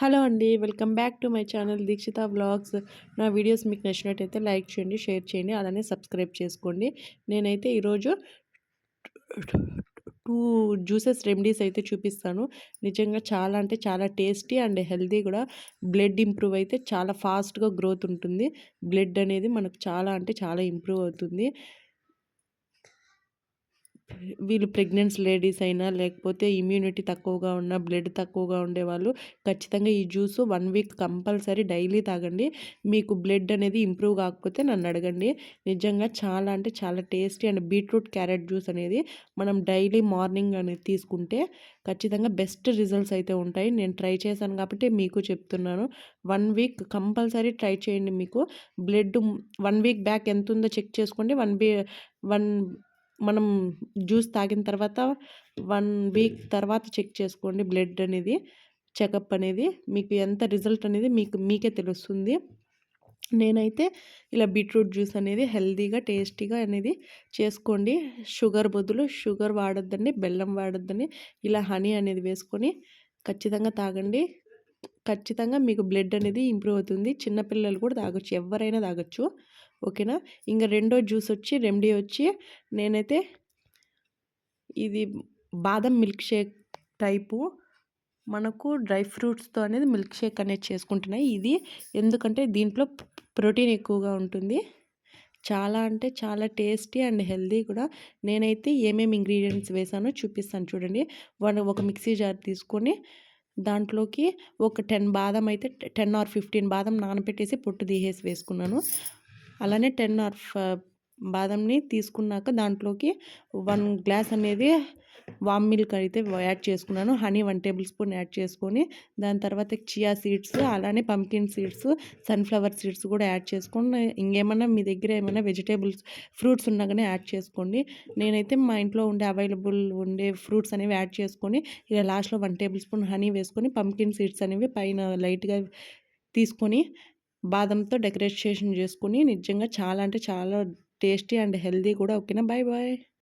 Hello అండి. Welcome back to my channel Dikshita vlogs. నా videos మీకు నచ్చినట్టయితే లైక్ చేయండి, షేర్ చేయండి, అలానే సబ్స్క్రైబ్ చేసుకోండి. నేనైతే ఈరోజు 2 జ్యూసెస్ రెమెడీస్ అయితే చూపిస్తాను. నిజంగా చాలా అంటే చాలా టేస్టీ అండ్ హెల్తీ కూడా. బ్లడ్ ఇంప్రూవ్ అయితే చాలా ఫాస్ట్‌గా గ్రోత్ ఉంటుంది. బ్లడ్ అనేది మనకు చాలా అంటే చాలా ఇంప్రూవ్ అవుతుంది. వీళ్ళు ప్రెగ్నెంట్స్ లేడీస్ అయినా లేకపోతే ఇమ్యూనిటీ తక్కువగా ఉన్న బ్లడ్ తక్కువగా ఉండేవాళ్ళు ఖచ్చితంగా ఈ జ్యూస్ 1 వీక్ కంపల్సరీ డైలీ తాగండి. మీకు బ్లడ్ అనేది ఇంప్రూవ్ కాకపోతే నన్ను అడగండి. నిజంగా చాలా అంటే చాలా tasty and beetroot carrot juice అనేది మనం డైలీ మార్నింగ్ అనేది తీసుకుంటే ఖచ్చితంగా బెస్ట్ రిజల్ట్స్ అయితే ఉంటాయి. నేను ట్రై చేశాను కాబట్టి మీకు చెప్తున్నాను. 1 వీక్ కంపల్సరీ ట్రై చేయండి. మీకు బ్లడ్ 1 వీక్ బ్యాక్ ఎంత ఉందో చెక్ చేసుకోండి. 1 మనం జ్యూస్ తాగిన తర్వాత 1 వీక్ తర్వాత చెక్ చేసుకోండి బ్లడ్ అనేది, చెకప్ అనేది. మీకు ఎంత రిజల్ట్ అనేది మీకే తెలుస్తుంది. నేనైతే ఇలా బీట్రూట్ జ్యూస్ అనేది హెల్తీగా, టేస్టీగా అనేది చేసుకోండి. షుగర్ బదులు షుగర్ వాడొద్దండి, బెల్లం వాడొద్దని ఇలా హనీ అనేది వేసుకొని ఖచ్చితంగా తాగండి. ఖచ్చితంగా మీకు బ్లడ్ అనేది ఇంప్రూవ్ అవుతుంది. చిన్న పిల్లలు కూడా తాగొచ్చు, ఎవరైనా తాగొచ్చు. ఓకేనా. ఇంక రెండో జ్యూస్ వచ్చి రెమెడీ వచ్చి నేనైతే ఇది బాదం మిల్క్ షేక్ టైపు మనకు డ్రై ఫ్రూట్స్‌తో అనేది మిల్క్ షేక్ అనేది చేసుకుంటున్నాయి. ఇది ఎందుకంటే దీంట్లో ప్రోటీన్ ఎక్కువగా ఉంటుంది. చాలా అంటే చాలా టేస్టీ అండ్ హెల్తీ కూడా. నేనైతే ఏమేమి ఇంగ్రీడియంట్స్ వేసానో చూపిస్తాను చూడండి. ఒక మిక్సీ జార్ తీసుకొని దాంట్లోకి ఒక 10 బాదం అయితే 10 ఆర్ 15 బాదం నానబెట్టేసి పొట్టు తీసేసి వేసుకున్నాను. అలానే 10 ఆర్ బాదంని తీసుకున్నాక దాంట్లోకి 1 గ్లాస్ అనేది వామ్ మిల్క్ అయితే యాడ్ చేసుకున్నాను. హనీ 1 టేబుల్ స్పూన్ యాడ్ చేసుకొని దాని తర్వాత చియా సీడ్స్, అలానే పంకిన్ సీడ్స్, సన్‌ఫ్లవర్ సీడ్స్ కూడా యాడ్ చేసుకొని ఇంకేమన్నా మీ దగ్గర ఏమైనా వెజిటేబుల్స్ ఫ్రూట్స్ ఉన్నా గానీ యాడ్ చేసుకోండి. నేనైతే మా ఇంట్లో అవైలబుల్ ఉండే ఫ్రూట్స్ అనేవి యాడ్ చేసుకొని ఇలా లాస్ట్‌లో 1 టేబుల్ స్పూన్ హనీ వేసుకొని పంకిన్ సీడ్స్ అనేవి పైన లైట్‌గా తీసుకొని బాదంతో డెకరేషన్ చేసుకొని నిజంగా చాలా అంటే చాలా టేస్టీ అండ్ హెల్తీ కూడా. ఓకేనా. Bye bye.